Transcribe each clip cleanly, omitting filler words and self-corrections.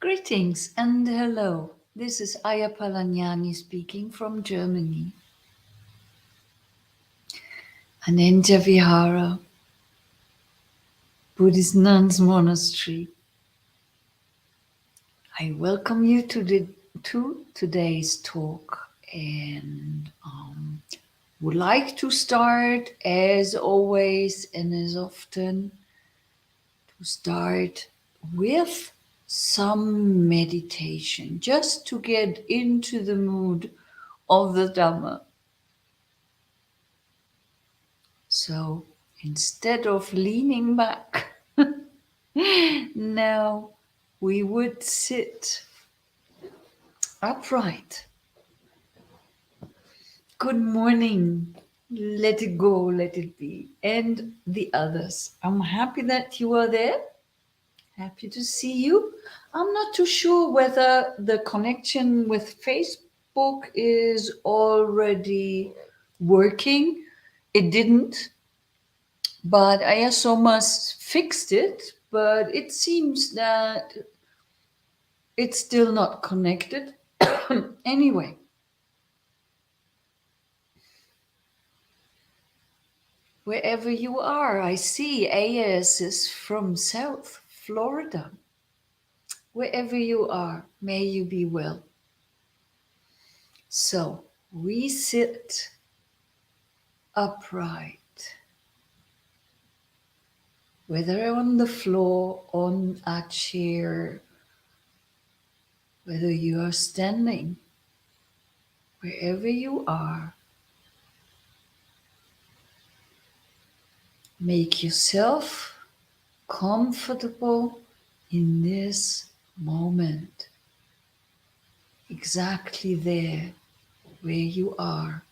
Greetings and hello. This is Ayya Phalanyani speaking from Germany. Anenta Vihara, Buddhist Nuns Monastery. I welcome you to today's talk and would like to start as always and as often to start with some meditation just to get into the mood of the Dhamma. So instead of leaning back, now we would sit upright. Good morning. Let it go, let it be. And the others. I'm happy that you are there. Happy to see you. I'm not too sure whether the connection with Facebook is already working. It didn't. But Ayasomas fixed it, but it seems that it's still not connected. Anyway, wherever you are, I see Ayya is from South Florida. Wherever you are, may you be well. So we sit upright, whether on the floor, on a chair, whether you are standing, wherever you are. Make yourself comfortable in this moment, exactly there where you are.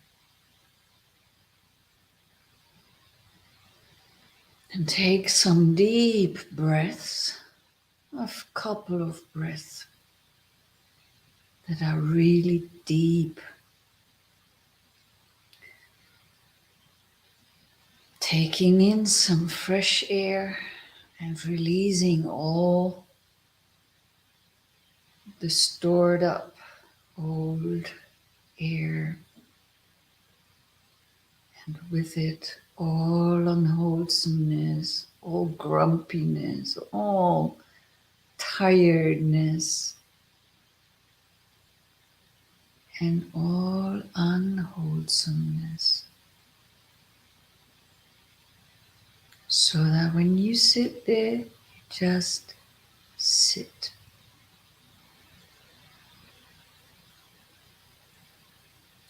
And take some deep breaths, a couple of breaths that are really deep. Taking in some fresh air and releasing all the stored up old air, and with it all unwholesomeness, all grumpiness, all tiredness, and all unwholesomeness. So that when you sit there, you just sit.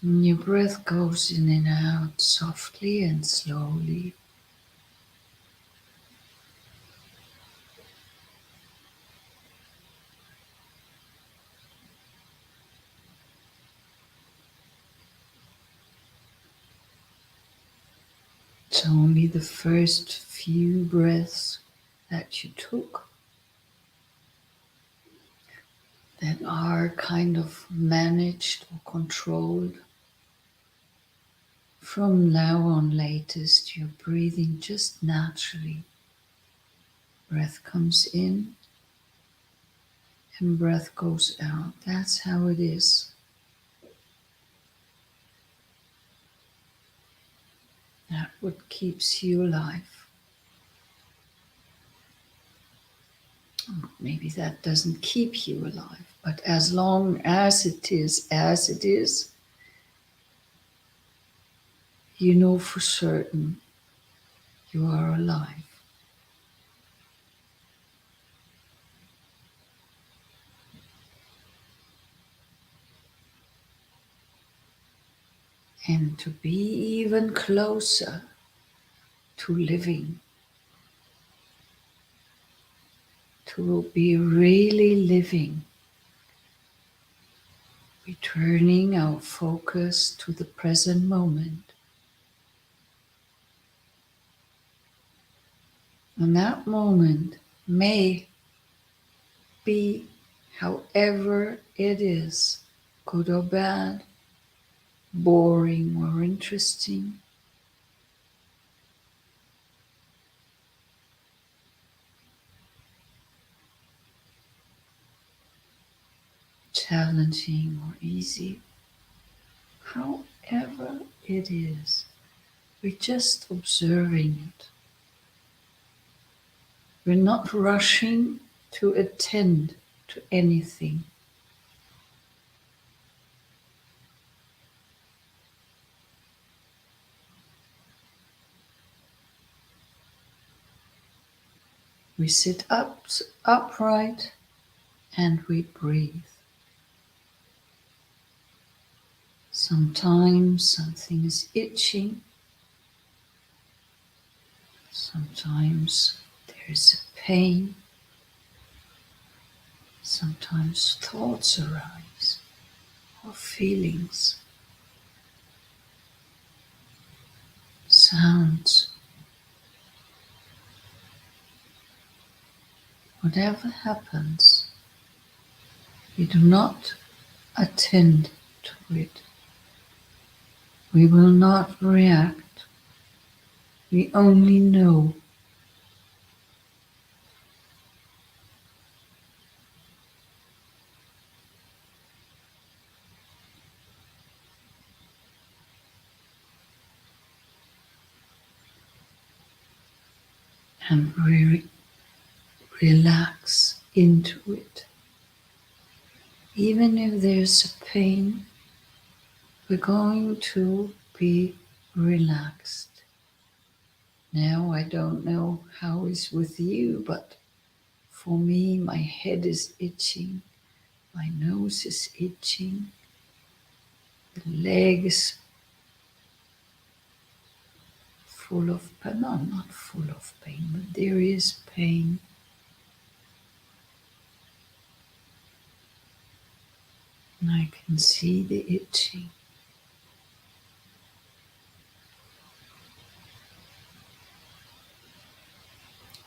And your breath goes in and out softly and slowly. It's only the first few breaths that you took that are kind of managed or controlled. From now on, latest, you're breathing just naturally. Breath comes in and breath goes out. That's how it is. That's what keeps you alive. Maybe that doesn't keep you alive, but as long as it is, you know for certain you are alive. And to be even closer to living, to be really living, returning our focus to the present moment. And that moment may be however it is, good or bad, boring or interesting. challenging or easy, however it is, we're just observing it. We're not rushing to attend to anything. We sit upright and we breathe. Sometimes something is itching. Sometimes there is a pain. Sometimes thoughts arise or feelings, sounds. Whatever happens, we do not attend to it. We will not react. We only know. And we relax into it. Even if there's a pain, we're going to be relaxed. Now, I don't know how it's with you, but for me, my head is itching, my nose is itching, the leg is full of pain. No, not full of pain, but there is pain. And I can see the itching.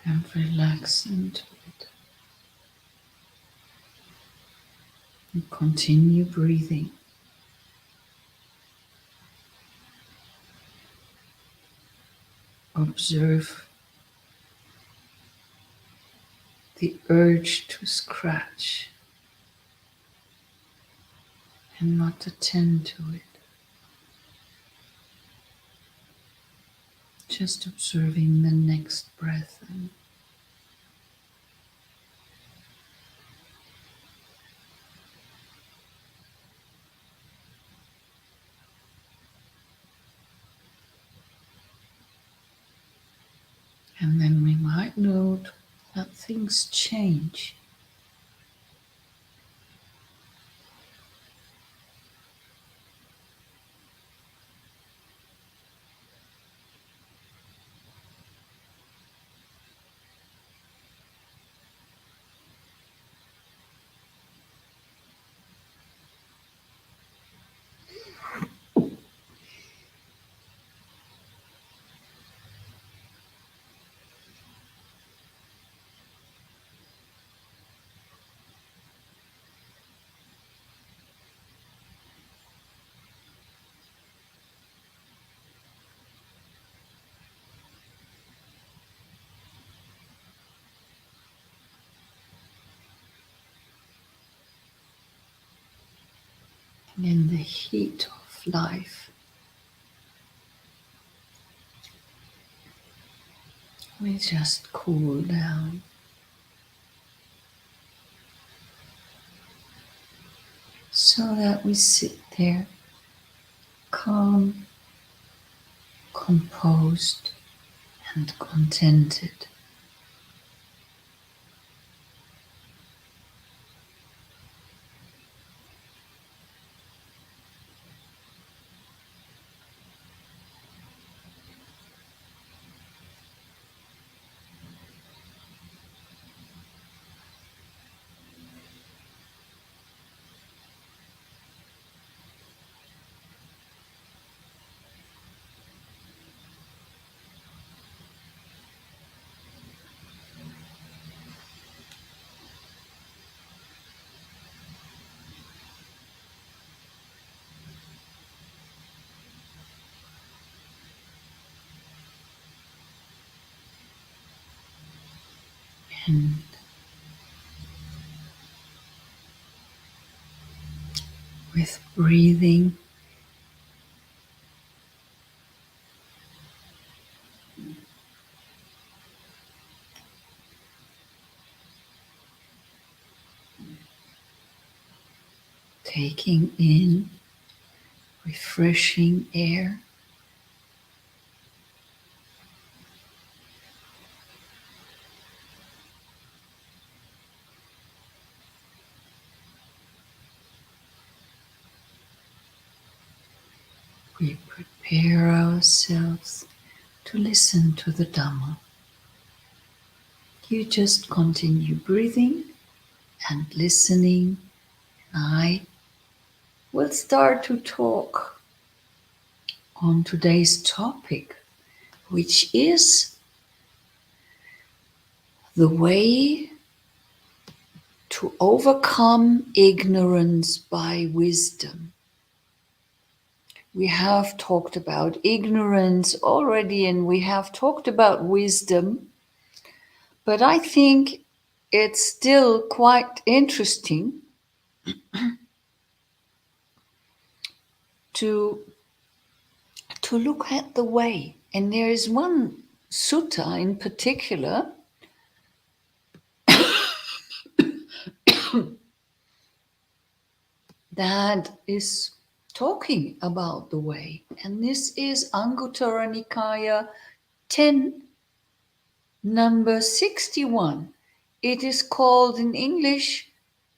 And relax into it. And continue breathing. Observe the urge to scratch and not attend to it. Just observing the next breath in. And then we might note that things change. And in the heat of life, we just cool down. So that we sit there calm, composed, and contented. And with breathing. Taking in refreshing air. We prepare ourselves to listen to the Dhamma. You just continue breathing and listening. I will start to talk on today's topic, which is the way to overcome ignorance by wisdom. We have talked about ignorance already, and we have talked about wisdom, but I think it's still quite interesting to look at the way. And there is one sutta in particular that is talking about the way. And this is Anguttara Nikaya 10, number 61. It is called in English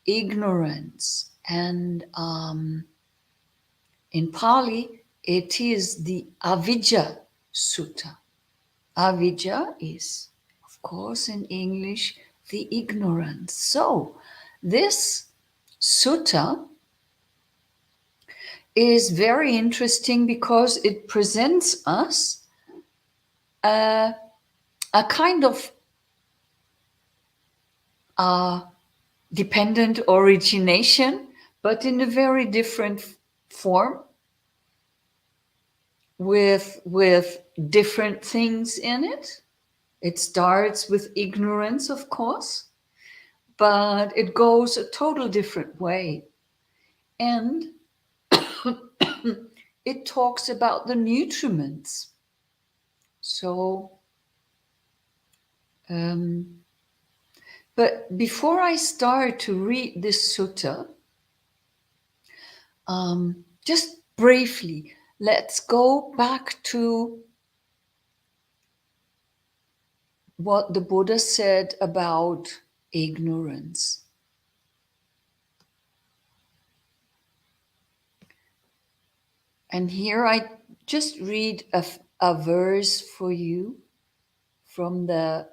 ignorance. And in Pali, it is the Avijja Sutta. Avijja is, of course, in English, the ignorance. So, this sutta is very interesting because it presents us a kind of dependent origination, but in a very different form, with different things in it. It starts with ignorance, of course, but it goes a total different way. And it talks about the nutriments. So, but before I start to read this sutta, just briefly, let's go back to what the Buddha said about ignorance. And here I just read a verse for you from the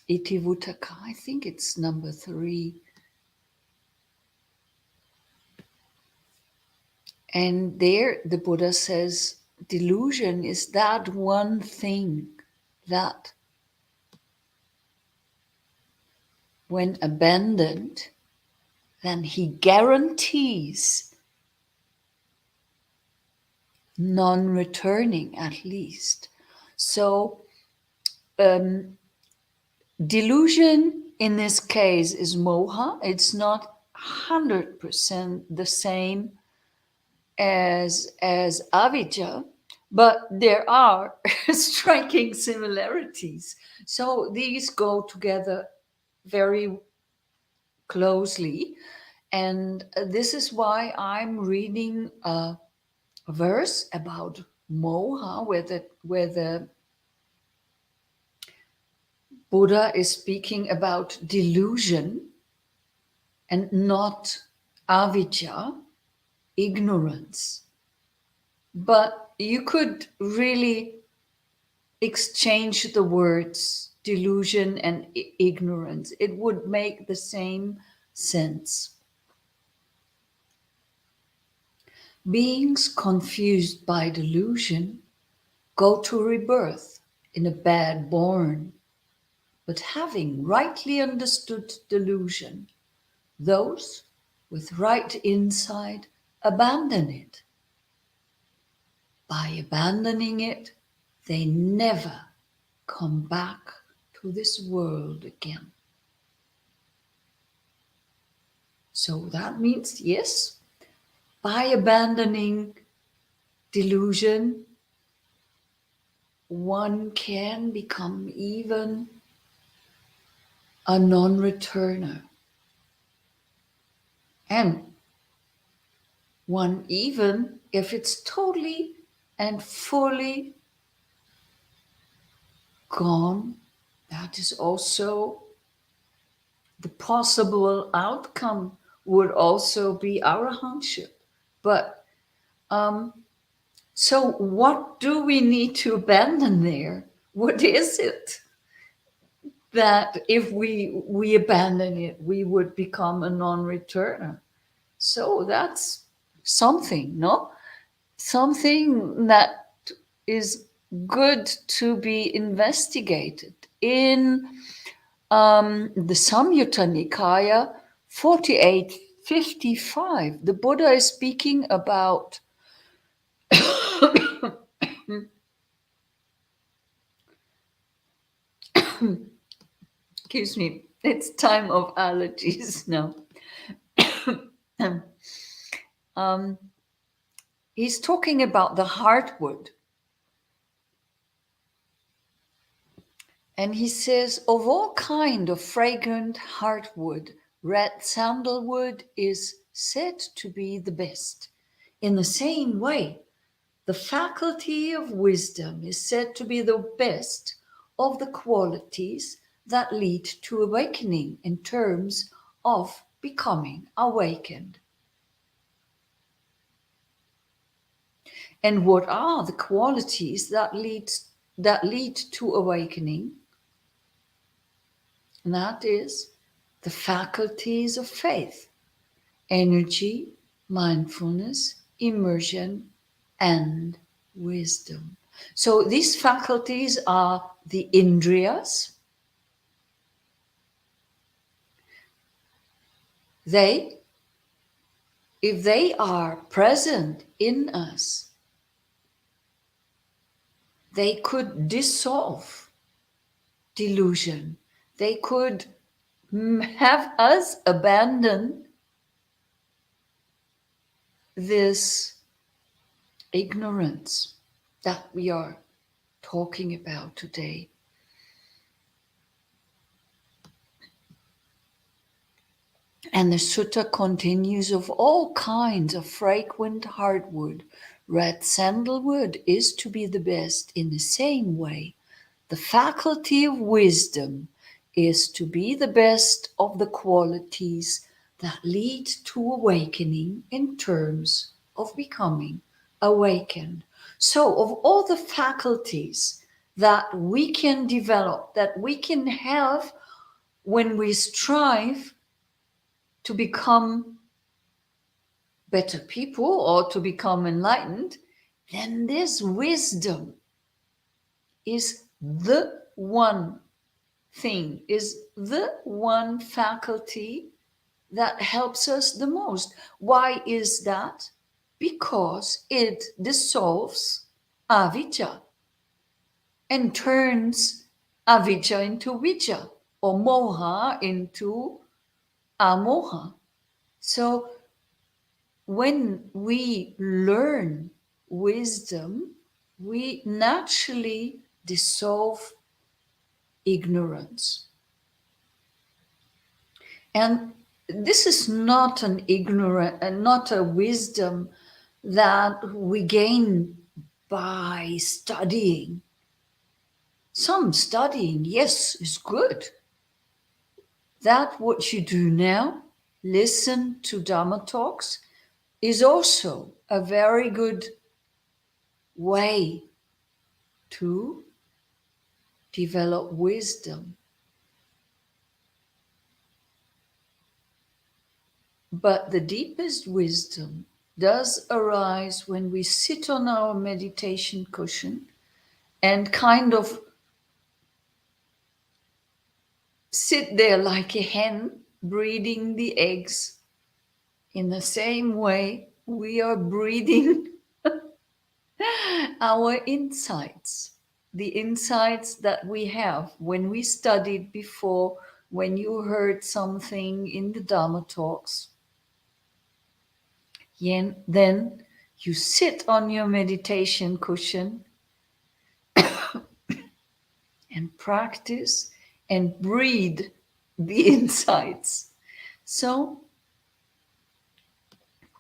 Itivuttaka. I think it's number 3. And there the Buddha says, delusion is that one thing that, when abandoned, then he guarantees non-returning, at least. So delusion in this case is moha. It's not 100% the same as avijja, but there are striking similarities. So these go together very closely. And this is why I'm reading a verse about moha, where the Buddha is speaking about delusion and not avijja, ignorance. But you could really exchange the words delusion and ignorance. It would make the same sense. Beings confused by delusion go to rebirth in a bad born, but having rightly understood delusion, those with right insight abandon it. By abandoning it, they never come back to this world again. So that means, yes, By abandoning delusion, one can become even a non-returner. And one, even if it's totally and fully gone, that is also the possible outcome, would also be arahantship. But so what do we need to abandon there? What is it that if we abandon it, we would become a non-returner? So that's something, no? Something that is good to be investigated. In the Samyutta Nikaya 4855, the Buddha is speaking about excuse me, it's time of allergies now. um, he's talking about the heartwood. And he says, of all kind of fragrant heartwood, red sandalwood is said to be the best. In the same way, the faculty of wisdom is said to be the best of the qualities that lead to awakening in terms of becoming awakened. And what are the qualities that lead to awakening? And that is the faculties of faith, energy, mindfulness, immersion, and wisdom. So these faculties are the indriyas. If they are present in us, they could dissolve delusion. They could have us abandon this ignorance that we are talking about today. And the sutta continues, of all kinds of fragrant hardwood, red sandalwood is to be the best. In the same way, the faculty of wisdom is to be the best of the qualities that lead to awakening in terms of becoming awakened. So, of all the faculties that we can develop, that we can have when we strive to become better people or to become enlightened, then this wisdom is the one thing, is the one faculty that helps us the most. Why is that? Because it dissolves avijja and turns avijja into vijja, or moha into amoha. So when we learn wisdom, we naturally dissolve ignorance. And this is not an ignorant and not a wisdom that we gain by studying. Some studying, yes, is good. That what you do now, listen to Dhamma talks, is also a very good way to develop wisdom. But the deepest wisdom does arise when we sit on our meditation cushion and kind of sit there like a hen breeding the eggs. In the same way, we are breeding our insights, the insights that we have when we studied before, when you heard something in the Dhamma talks. Then you sit on your meditation cushion and practice and breathe the insights. So,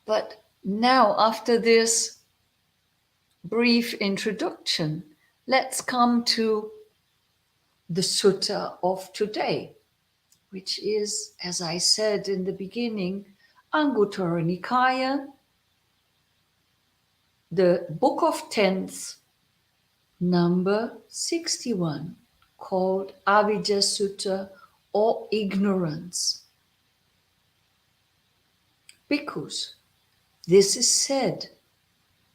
but now after this brief introduction, let's come to the sutta of today, which is, as I said in the beginning, Anguttara Nikaya, the Book of Tenth, number 61, called Avijja Sutta, or ignorance. Because this is said,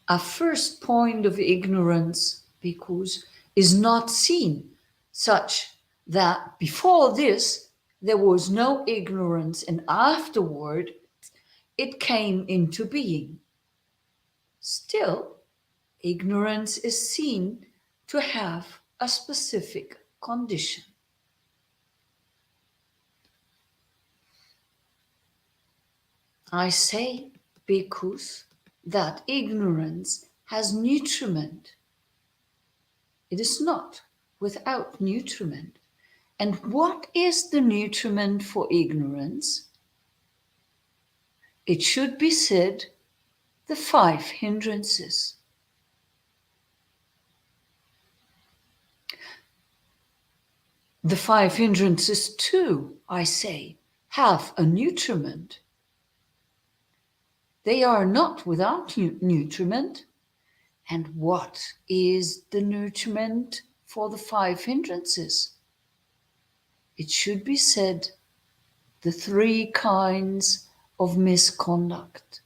a first point of ignorance, because is not seen, such that before this there was no ignorance, and afterward it came into being. Still, ignorance is seen to have a specific condition. I say, because that ignorance has nutriment. It is not without nutriment. And what is the nutriment for ignorance? It should be said, the 5 hindrances. The 5 hindrances too, I say, have a nutriment. They are not without nutriment. And what is the nutriment for the 5 hindrances? It should be said, the 3 kinds of misconduct.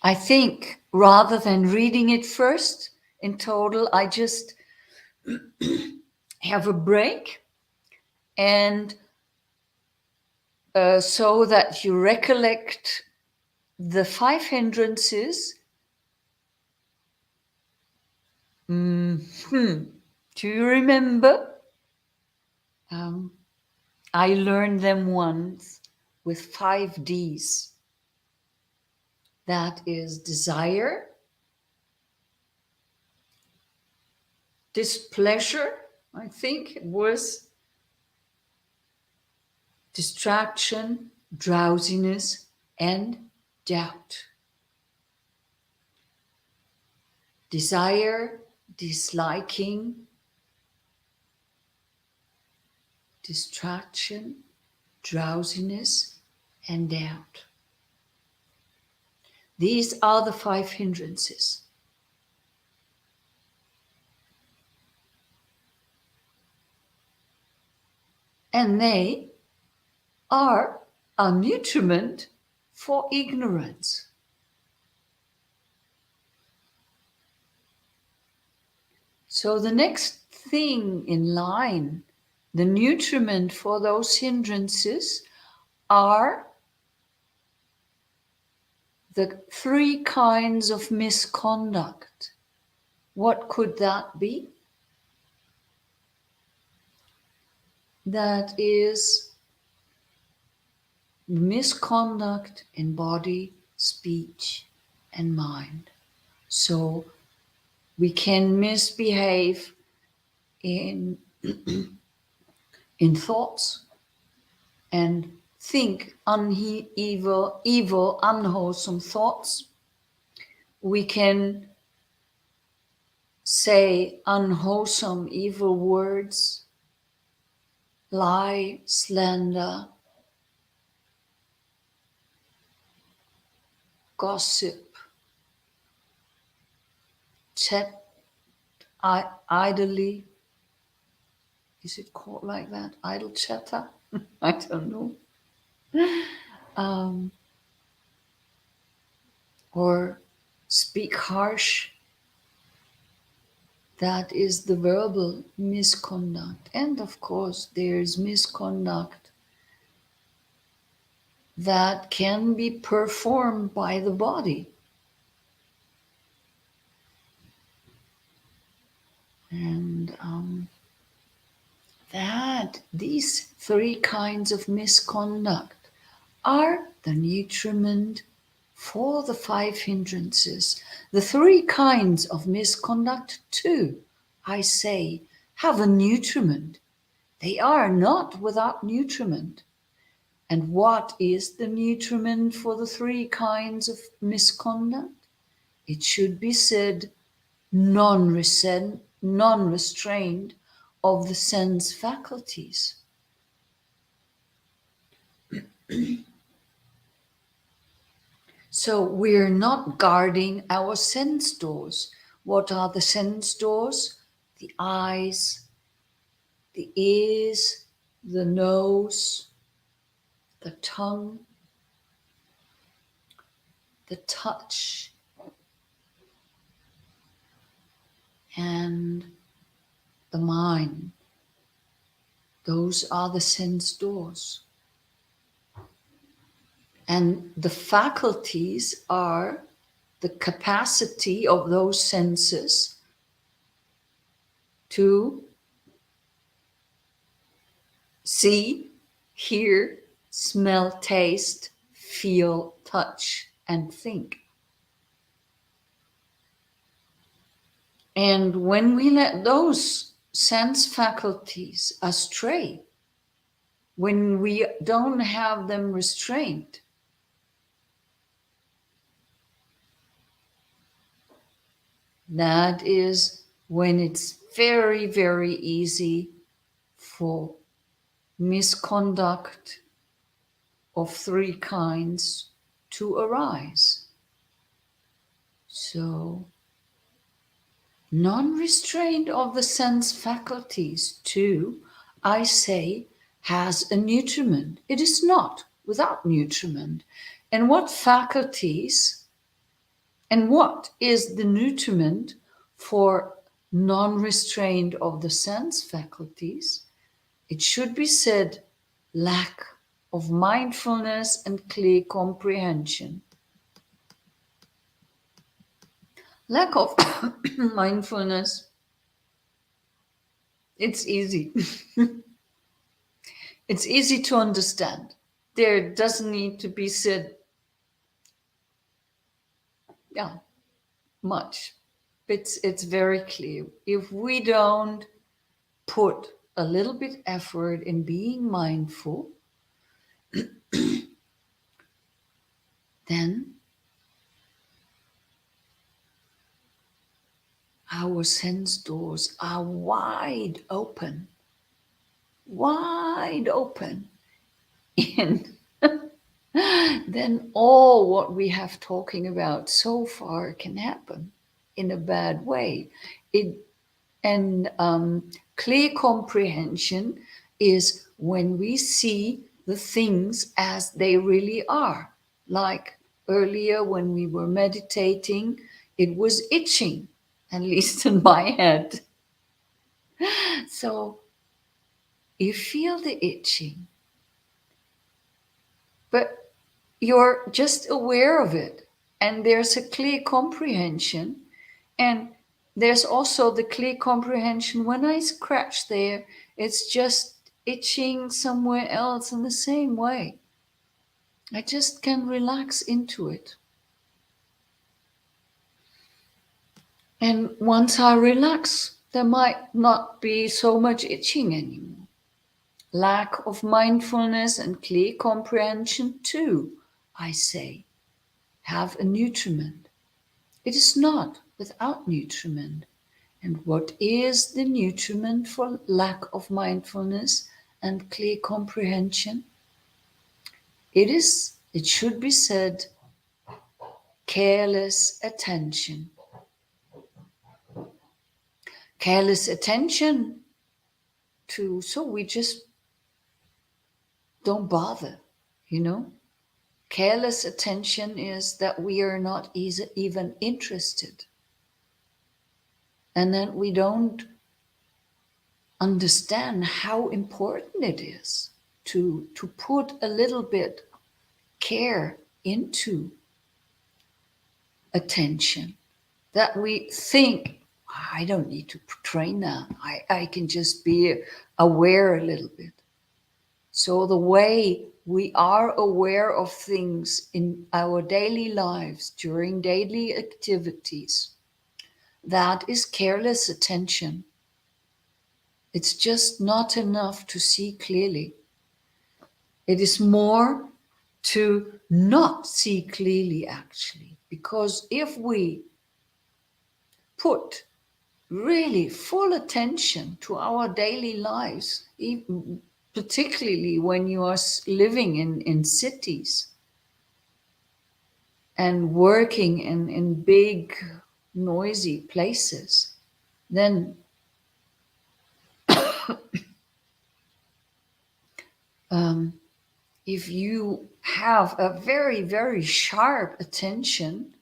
I think rather than reading it first in total, I just have a break, and so that you recollect the 5 hindrances. Do you remember? I learned them once with 5 Ds. That is desire, displeasure, I think it was, distraction, drowsiness, and doubt. Desire, disliking, distraction, drowsiness, and doubt. These are the 5 hindrances. And they are a nutriment for ignorance. So the next thing in line, the nutriment for those hindrances, are the 3 kinds of misconduct. What could that be? That is misconduct in body, speech, and mind. So we can misbehave in thoughts and think evil, unwholesome thoughts. We can say unwholesome, evil words, lie, slander, gossip, chat idly. Is it called like that? Idle chatter? I don't know. Or speak harsh. That is the verbal misconduct. And of course, there's misconduct that can be performed by the body. And that that these three kinds of misconduct are the nutriment for the five hindrances. The three kinds of misconduct too, I say, have a nutriment. They are not without nutriment. And what is the nutriment for the three kinds of misconduct? It should be said, non-restrained of the sense faculties. So we're not guarding our sense doors. What are the sense doors? The eyes, the ears, the nose, the tongue, the touch, and the mind. Those are the sense doors. And the faculties are the capacity of those senses to see, hear, smell, taste, feel, touch, and think. And when we let those sense faculties astray, when we don't have them restrained, that is when it's very, very easy for misconduct of three kinds to arise. So, non-restraint of the sense faculties too, I say, has a nutriment. It is not without nutriment. And what faculties and what is the nutriment for non-restraint of the sense faculties? It should be said, lack of mindfulness and clear comprehension. Lack of mindfulness, it's easy. It's easy to understand. There doesn't need to be said, much. It's very clear. If we don't put a little bit effort in being mindful, then our sense doors are wide open. Wide open. And then all what we have talking about so far can happen in a bad way. Clear comprehension is when we see the things as they really are. Like earlier when we were meditating, it was itching, at least in my head. So you feel the itching, but you're just aware of it. And there's a clear comprehension. And there's also the clear comprehension when I scratch there, it's just itching somewhere else in the same way. I just can relax into it. And once I relax, there might not be so much itching anymore. Lack of mindfulness and clear comprehension too, I say, have a nutriment. It is not without nutriment. And what is the nutriment for lack of mindfulness and clear comprehension? It should be said, careless attention. Careless attention so we just don't bother, Careless attention is that we are not even interested. And that we don't understand how important it is to put a little bit care into attention. That we think, I don't need to train that. I can just be aware a little bit. So the way we are aware of things in our daily lives during daily activities, that is careless attention. It's just not enough to see clearly. It is more to not see clearly, actually, because if we put really full attention to our daily lives, particularly when you are living in cities and working in big, noisy places, then if you have a very, very sharp attention,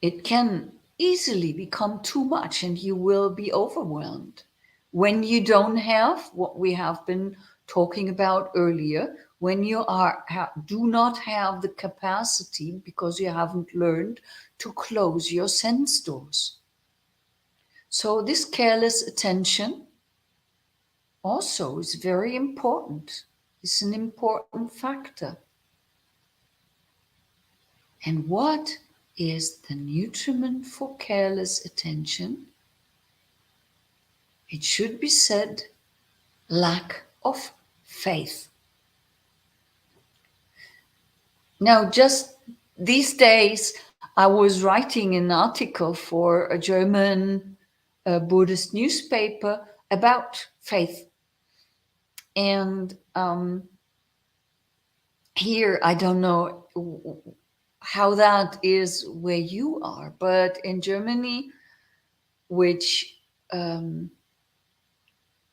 it can easily become too much and you will be overwhelmed. When you don't have what we have been talking about earlier, when you do not have the capacity because you haven't learned to close your sense doors. So this careless attention also is very important. It's an important factor. And what is the nutriment for careless attention? It should be said, lack of faith. Now, just these days, I was writing an article for a German Buddhist newspaper about faith. And here, I don't know how that is where you are, but in Germany, which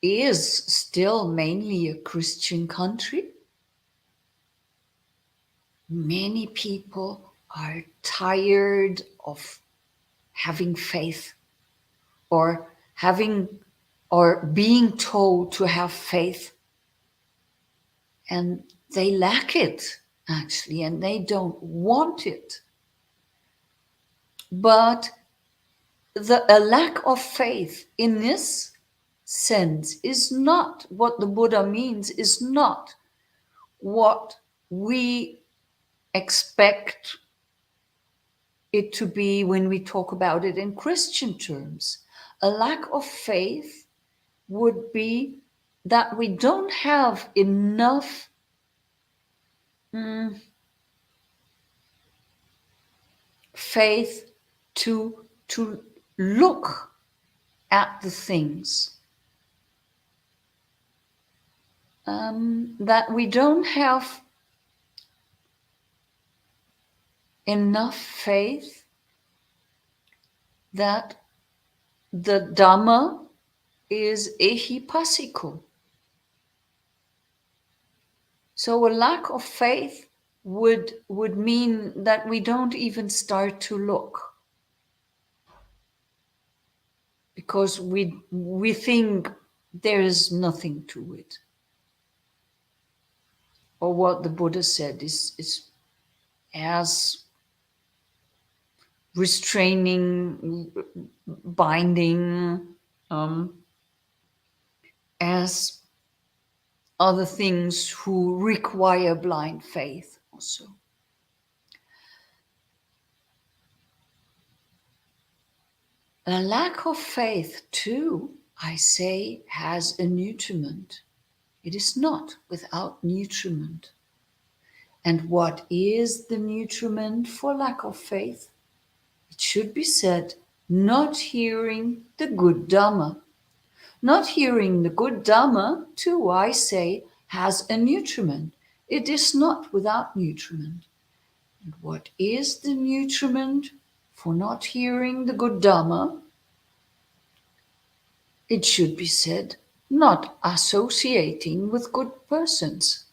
is still mainly a Christian country, many people are tired of having faith or having or being told to have faith, and they lack it actually, and they don't want it. But a lack of faith in this sense is not what the Buddha means, is not what we expect it to be when we talk about it in Christian terms. A lack of faith would be that we don't have enough faith to look at the things. That we don't have enough faith that the Dhamma is ehipassiko. So a lack of faith would mean that we don't even start to look, because we think there is nothing to it. Or what the Buddha said is as restraining, binding, as other things who require blind faith also. A lack of faith too, I say, has a nutriment. It is not without nutriment. And what is the nutriment for lack of faith? It should be said, not hearing the good Dhamma. Not hearing the good Dhamma, too, I say, has a nutriment. It is not without nutriment. And what is the nutriment for not hearing the good Dhamma? It should be said, not associating with good persons.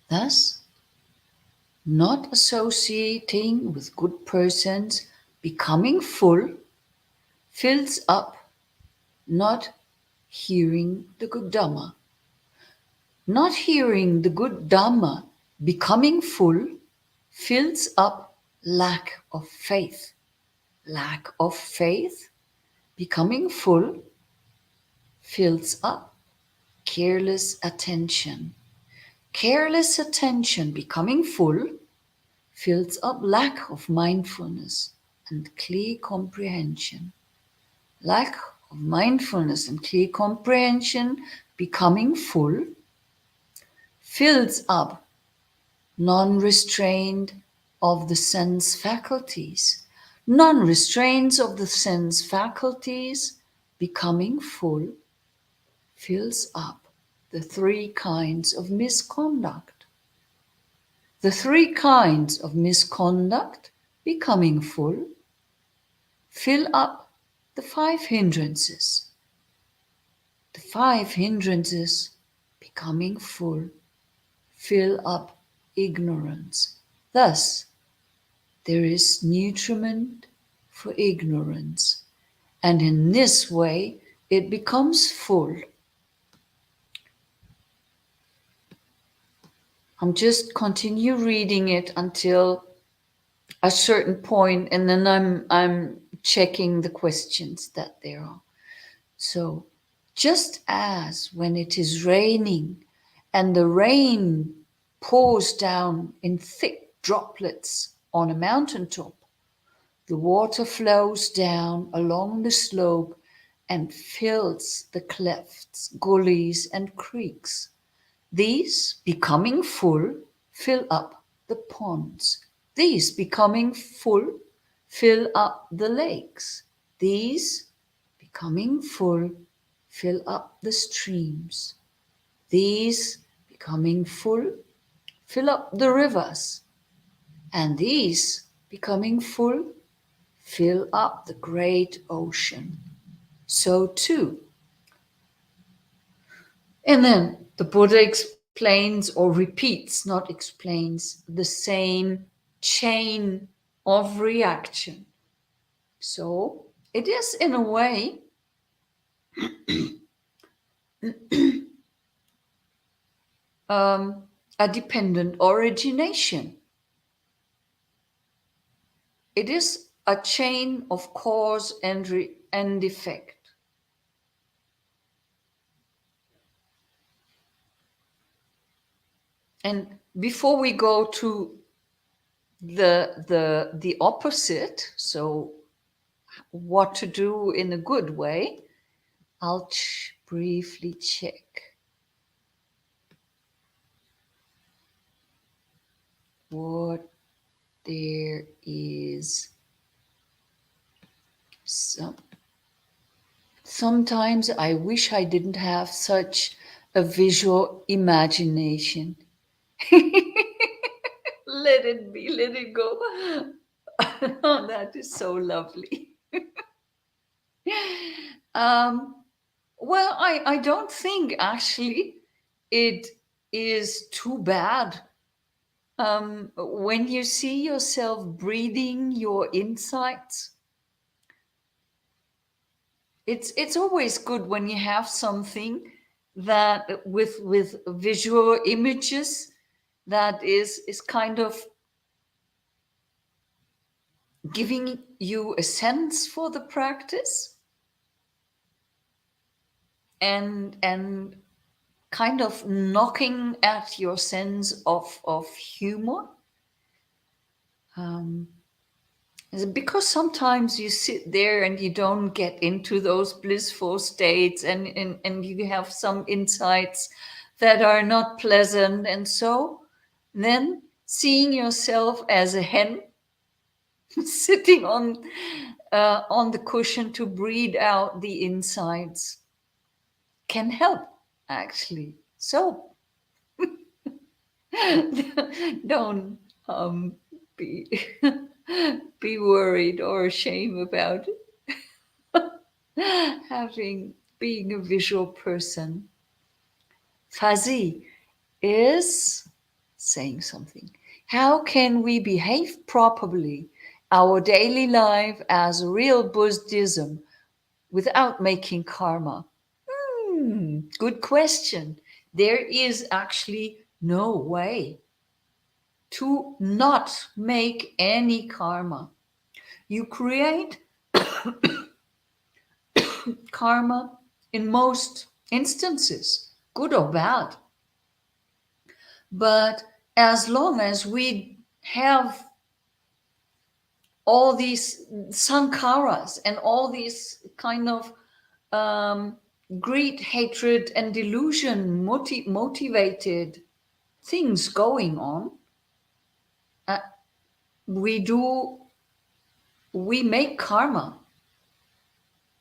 Thus, not associating with good persons, becoming full, fills up, not hearing the good Dhamma. Not hearing the good Dhamma, becoming full, fills up lack of faith. Lack of faith, becoming full, fills up careless attention. Careless attention, becoming full, fills up lack of mindfulness and clear comprehension. Lack of mindfulness and clear comprehension, becoming full, fills up non-restraint of the sense faculties. Non-restraints of the sense faculties, becoming full, fills up the three kinds of misconduct. The three kinds of misconduct, becoming full, fill up the five hindrances. The five hindrances, becoming full, fill up ignorance. Thus, there is nutriment for ignorance, and in this way it becomes full. I'm just continue reading it until a certain point, and then I'm checking the questions that there are. So, just as when it is raining and the rain pours down in thick droplets on a mountaintop, the water flows down along the slope and fills the clefts, gullies, and creeks. These, becoming full, fill up the ponds. These, becoming full, fill up the lakes. These, becoming full, fill up the streams. These, becoming full, fill up the rivers. And these, becoming full, fill up the great ocean. So too. And then the Buddha explains or repeats, not explains, the same chain of reaction. So it is, in a way, a dependent origination. It is a chain of cause and effect. And before we go to the opposite, so what to do in a good way, I'll briefly check what there is. Sometimes I wish I didn't have such a visual imagination. Let it be, let it go. Oh, that is so lovely. Well, I don't think actually it is too bad. When you see yourself breathing your insights, it's always good when you have something that with visual images that is kind of giving you a sense for the practice and kind of knocking at your sense of humor. Because sometimes you sit there and you don't get into those blissful states and you have some insights that are not pleasant. And so then seeing yourself as a hen sitting on the cushion to breathe out the insights can help, actually. So don't be be worried or ashamed about being a visual person. Fuzzy is saying something. How can we behave properly our daily life as real Buddhism without making karma? Good question. There is actually no way to not make any karma. You create karma in most instances, good or bad. But as long as we have all these sankharas and all these kind of greed, hatred, and delusion motivated things going on, uh, we make karma.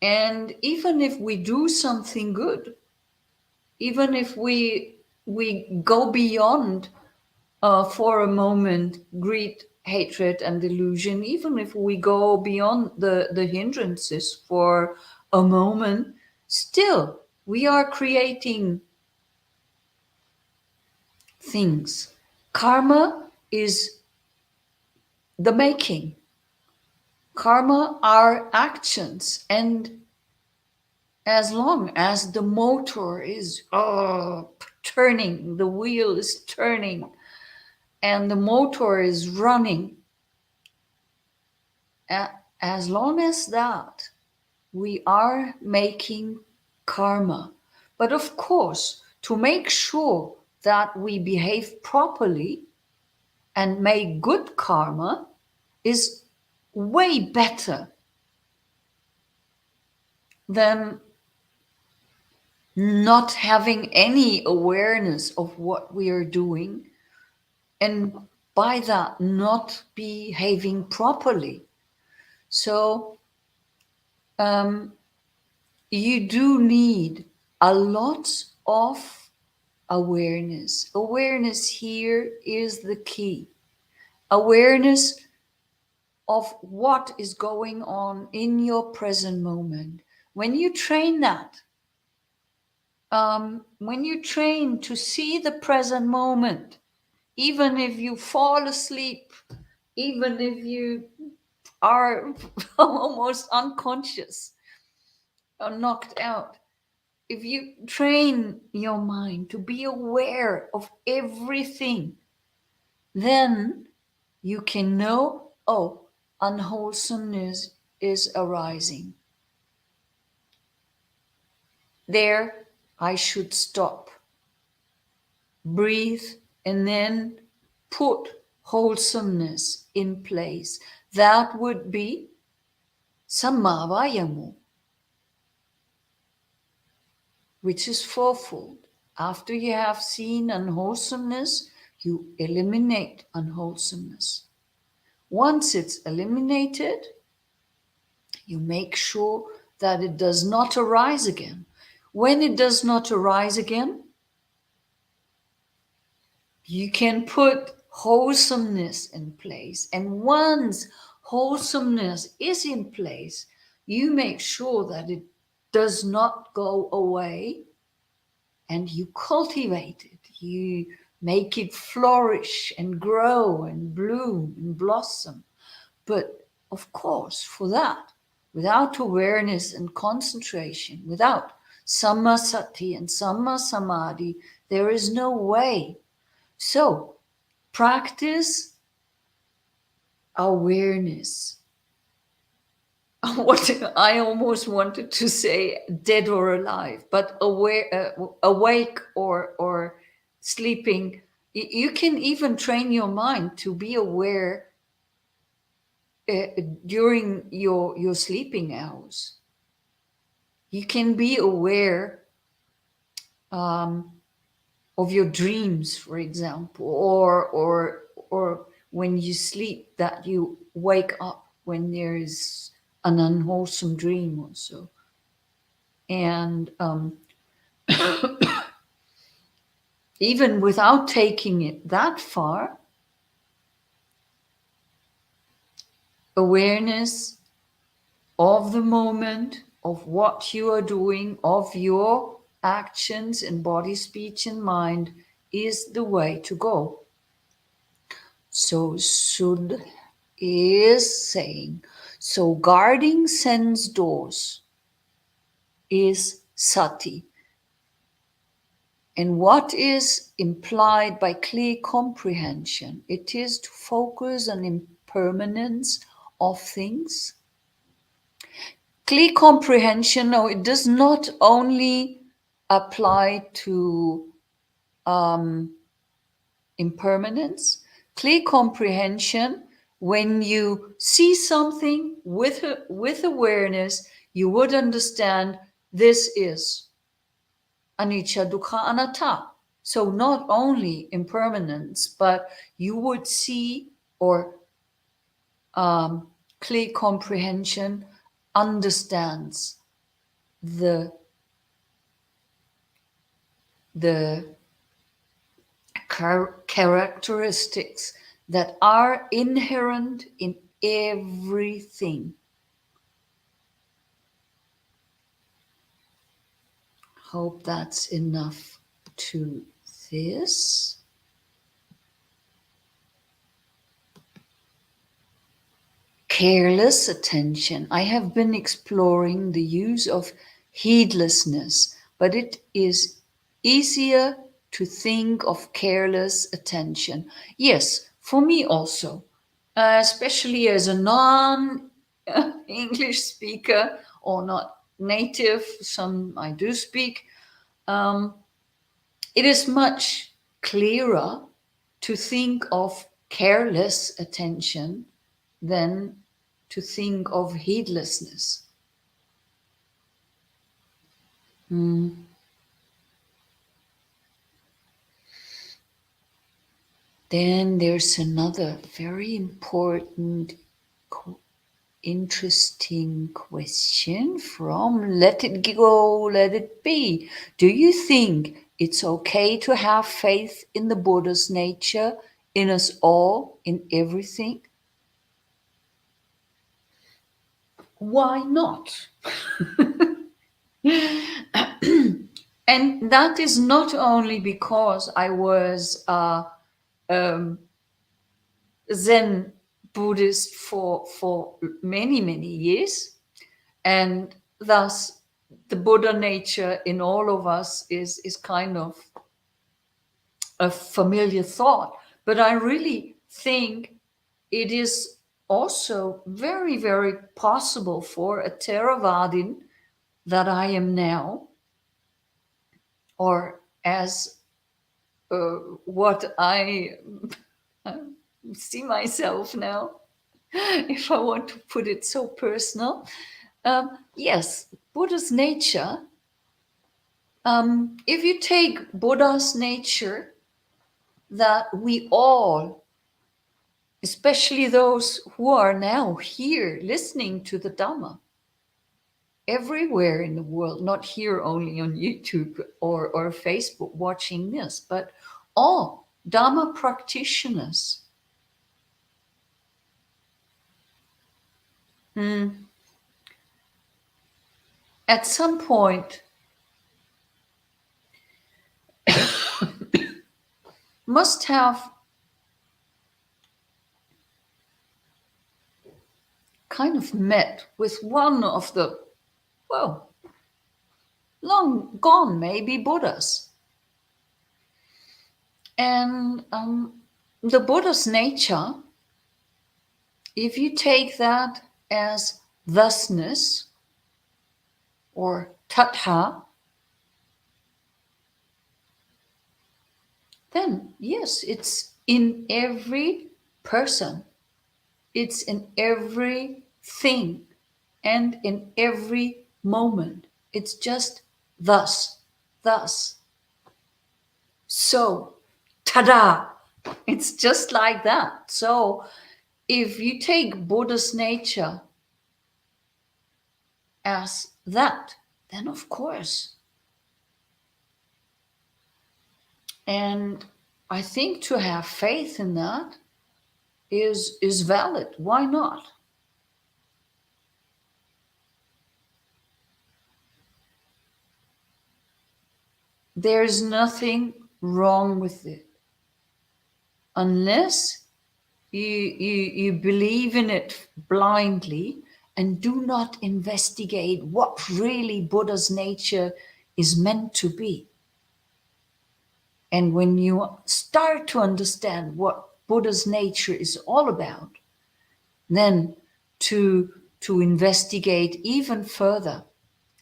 And even if we do something good, even if we go beyond for a moment greed, hatred, and delusion, even if we go beyond the hindrances for a moment, still we are creating things. Karma is the making. Karma are actions, and as long as the motor is turning, the wheel is turning, and the motor is running, as long as that, we are making karma. But of course, to make sure that we behave properly and make good karma is way better than not having any awareness of what we are doing, and by that not behaving properly. So you do need a lot of awareness. Awareness here is the key. Awareness of what is going on in your present moment. When you train that, when you train to see the present moment, even if you fall asleep, even if you are almost unconscious or knocked out, if you train your mind to be aware of everything, then you can know, oh, unwholesomeness is arising. There, I should stop, breathe, and then put wholesomeness in place. That would be sammavayamu, which is fourfold. After you have seen unwholesomeness, you eliminate unwholesomeness. Once it's eliminated, you make sure that it does not arise again. When it does not arise again, you can put wholesomeness in place. And once wholesomeness is in place, you make sure that it does not go away, and you cultivate it. You make it flourish and grow and bloom and blossom. But of course, for that, without awareness and concentration, without samma sati and samma samadhi, there is no way. So practice awareness. What I almost wanted to say, dead or alive, but awake or sleeping. You can even train your mind to be aware during your sleeping hours. You can be aware of your dreams, for example, or when you sleep, that you wake up when there is an unwholesome dream also. And even without taking it that far, awareness of the moment, of what you are doing, of your actions in body, speech, and mind is the way to go. So Sud is saying, so guarding sense doors is sati. And what is implied by clear comprehension? It is to focus on impermanence of things. Clear comprehension, no, it does not only apply to impermanence. Clear comprehension, when you see something with awareness, you would understand this is anicca, dukkha, anatta. So not only impermanence, but you would see, or clear comprehension understands the the characteristics that are inherent in everything. Hope that's enough to this. Careless attention. I have been exploring the use of heedlessness, but it is easier to think of careless attention. Yes, for me also, especially as a non English speaker or not native, some I do speak, it is much clearer to think of careless attention than to think of heedlessness. Then there's another very important, interesting question from Let It Go, Let It Be. Do you think it's okay to have faith in the Buddha's nature, in us all, in everything? Why not? And that is not only because I was Zen Buddhist for many years, and thus the Buddha nature in all of us is kind of a familiar thought. But I really think it is also very possible for a Theravadin that I am now, or as what I see myself now, if I want to put it so personal. Yes, Buddha's nature. If you take Buddha's nature, that we all, especially those who are now here listening to the Dhamma, everywhere in the world, not here only on YouTube or Facebook watching this, but all Dhamma practitioners. At some point, must have kind of met with one of the, well, long gone maybe Buddhas. And the Buddha's nature, if you take that as thusness or tattva, then yes, it's in every person. It's in everything and in every moment. It's just thus. So, tada! It's just like that. So, if you take Buddha's nature as that, then of course. And I think to have faith in that is valid. Why not? There's nothing wrong with it. Unless you believe in it blindly and do not investigate what really Buddha's nature is meant to be. And when you start to understand what Buddha's nature is all about, then to investigate even further.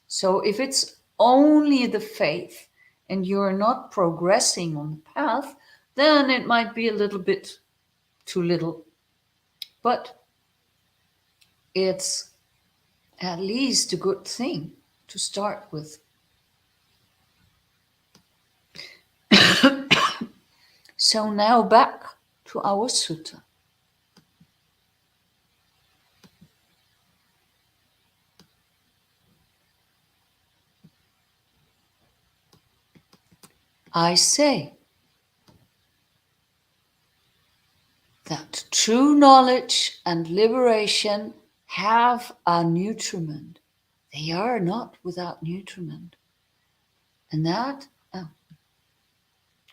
So if it's only the faith and you're not progressing on the path, then it might be a little bit too little. But it's at least a good thing to start with. So now back to our sutta. I say that true knowledge and liberation have a nutriment. They are not without nutriment. And that,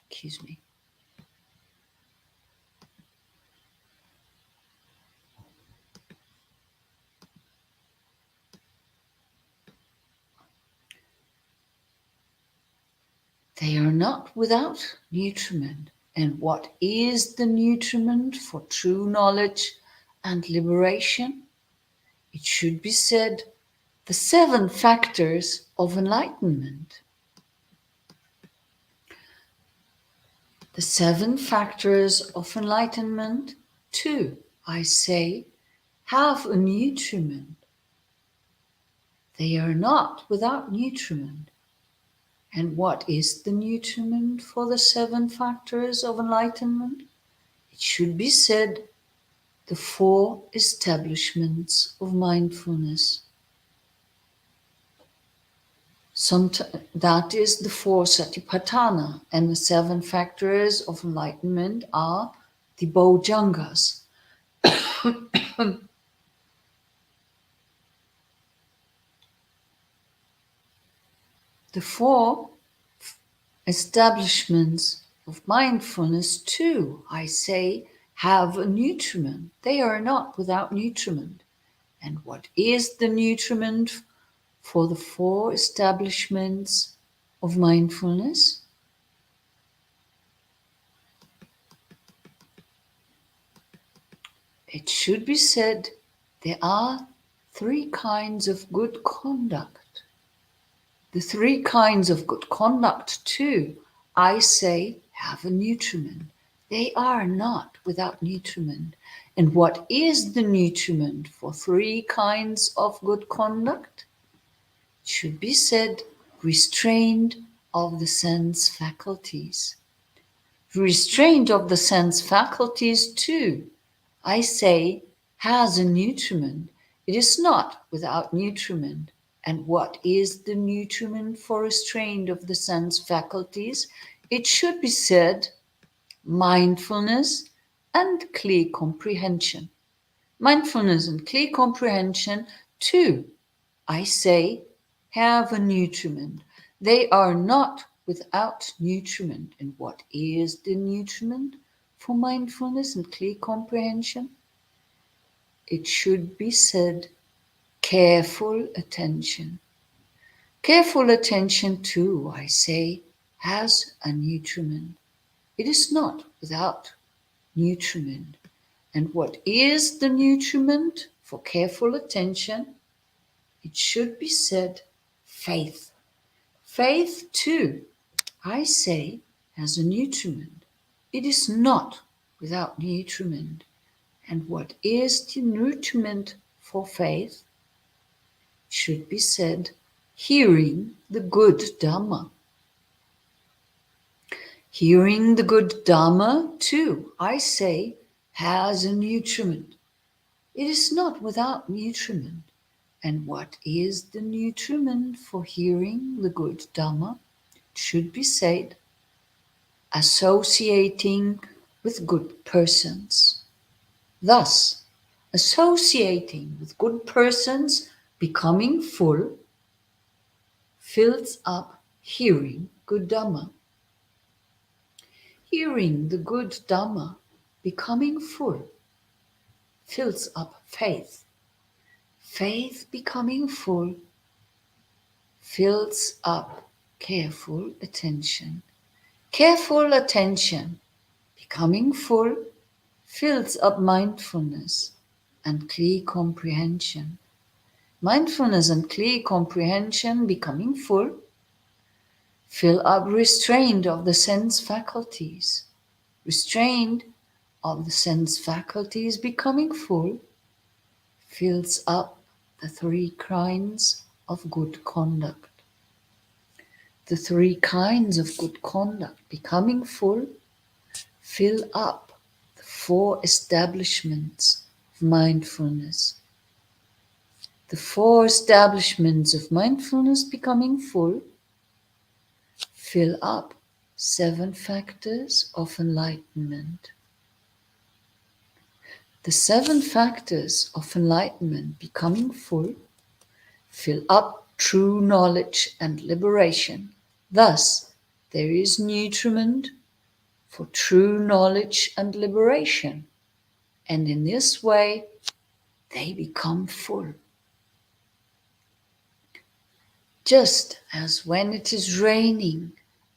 excuse me. They are not without nutriment. And what is the nutriment for true knowledge and liberation? It should be said, the 7 factors of enlightenment. The 7 factors of enlightenment, too, I say, have a nutriment. They are not without nutriment. And what is the nutriment for the 7 factors of enlightenment? It should be said, the 4 establishments of mindfulness. That is the 4 satipatthana, and the 7 factors of enlightenment are the bojjhangas. The 4 establishments of mindfulness too, I say, have a nutriment. They are not without nutriment. And what is the nutriment for the 4 establishments of mindfulness? It should be said, there are 3 kinds of good conduct. The 3 kinds of good conduct too, I say, have a nutriment. They are not without nutriment. And what is the nutriment for 3 kinds of good conduct? It should be said, restraint of the sense faculties. Restraint of the sense faculties too, I say, has a nutriment. It is not without nutriment. And what is the nutriment for restraint of the sense faculties? It should be said, mindfulness and clear comprehension. Mindfulness and clear comprehension, too, I say, have a nutriment. They are not without nutriment. And what is the nutriment for mindfulness and clear comprehension? It should be said, careful attention. Careful attention too, I say, has a nutriment. It is not without nutriment. And what is the nutriment for careful attention? It should be said, faith. Faith too, I say, has a nutriment. It is not without nutriment. And what is the nutriment for faith? Should be said, hearing the good Dhamma. Hearing the good Dhamma, too, I say, has a nutriment. It is not without nutriment. And what is the nutriment for hearing the good Dhamma? It should be said, associating with good persons. Thus, associating with good persons, becoming full, fills up hearing good Dhamma. Hearing the good Dhamma, becoming full, fills up faith. Faith becoming full, fills up careful attention. Careful attention, becoming full, fills up mindfulness and clear comprehension. Mindfulness and clear comprehension, becoming full, fill up restraint of the sense faculties. Restraint of the sense faculties, becoming full, fills up the three kinds of good conduct. The three kinds of good conduct, becoming full, fill up the four establishments of mindfulness. The four establishments of mindfulness, becoming full, fill up 7 factors of enlightenment. The 7 factors of enlightenment, becoming full, fill up true knowledge and liberation. Thus, there is nutriment for true knowledge and liberation, and in this way, they become full. Just as when it is raining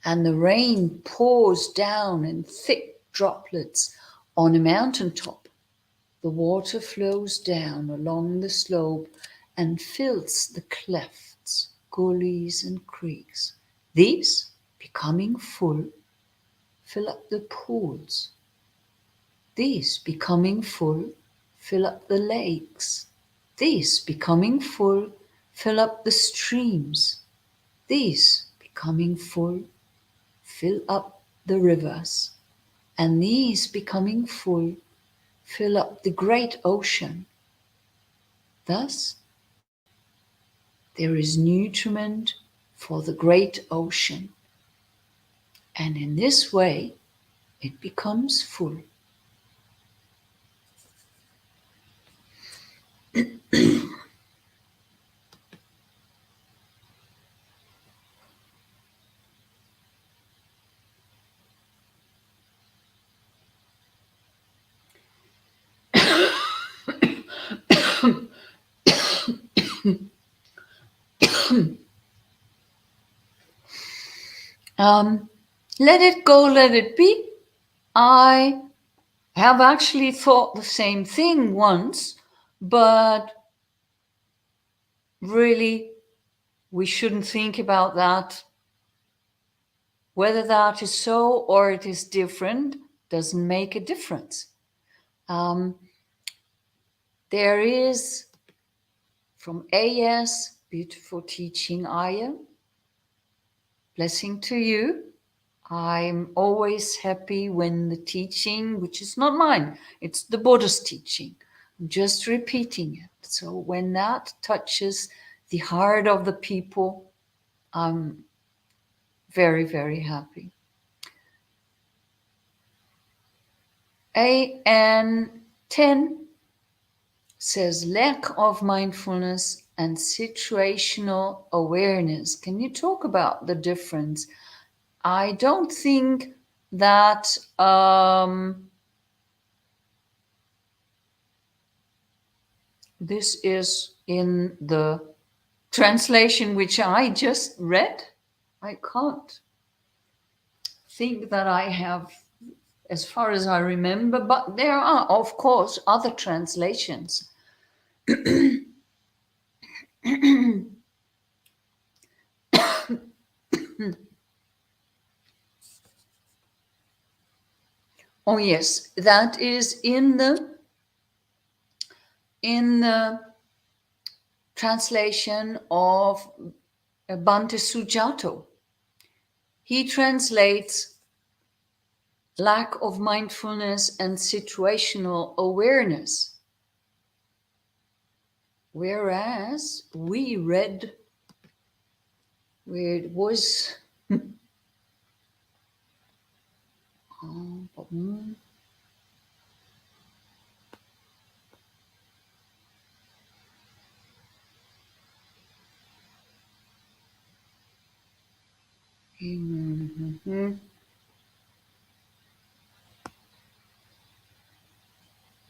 and the rain pours down in thick droplets on a mountaintop, the water flows down along the slope and fills the clefts, gullies, and creeks. These, becoming full, fill up the pools. These, becoming full, fill up the lakes. These, becoming full, fill up the streams. These, becoming full, fill up the rivers. And these, becoming full, fill up the great ocean. Thus, there is nutriment for the great ocean. And in this way, it becomes full. Let it go, let it be. I have actually thought the same thing once, but really we shouldn't think about that. Whether that is so or it is different doesn't make a difference. There is, from Ayya's beautiful teaching, Ayya, blessing to you. I'm always happy when the teaching, which is not mine, it's the Buddha's teaching. I'm just repeating it. So when that touches the heart of the people, I'm very, very happy. AN 10 says lack of mindfulness and situational awareness. Can you talk about the difference? I don't think that this is in the translation which I just read. I can't think that I have, as far as I remember, but there are, of course, other translations. Oh yes, that is in the translation of Bhante Sujato. He translates lack of mindfulness and situational awareness, whereas we read where it was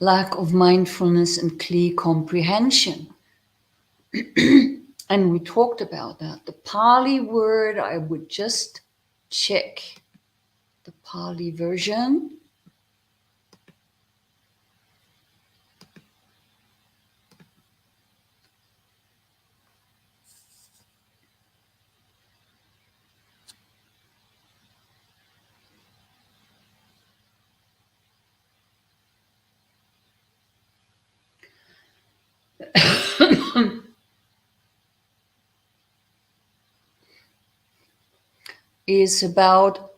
lack of mindfulness and clear comprehension. And we talked about that. The Pali word, I would just check Pali version. Is about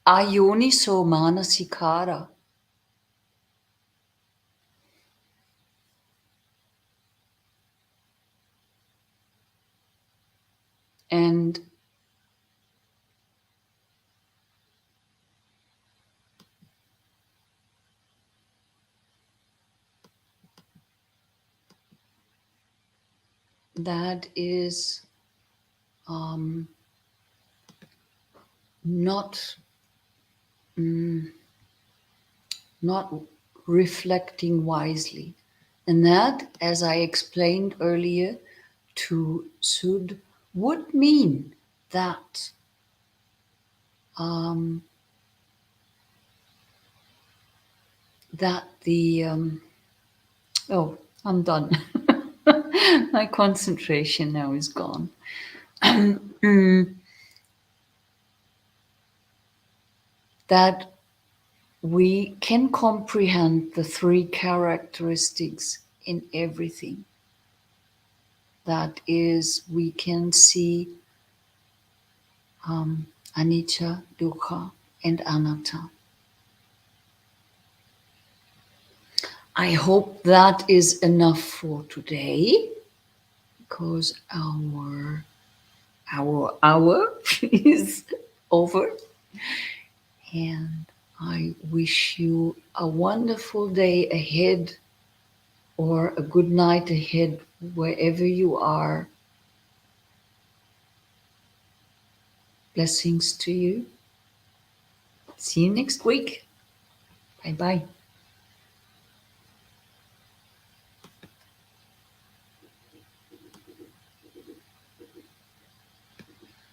ayoniso manasikara. And that is not not reflecting wisely. And that, as I explained earlier to Sud, would mean that that the oh, I'm done. My concentration now is gone. That we can comprehend the three characteristics in everything. That is, we can see anicca, dukkha, and anatta. I hope that is enough for today, because our hour is over, and I wish you a wonderful day ahead, or a good night ahead wherever you are. Blessings to you. See you next week. Bye bye.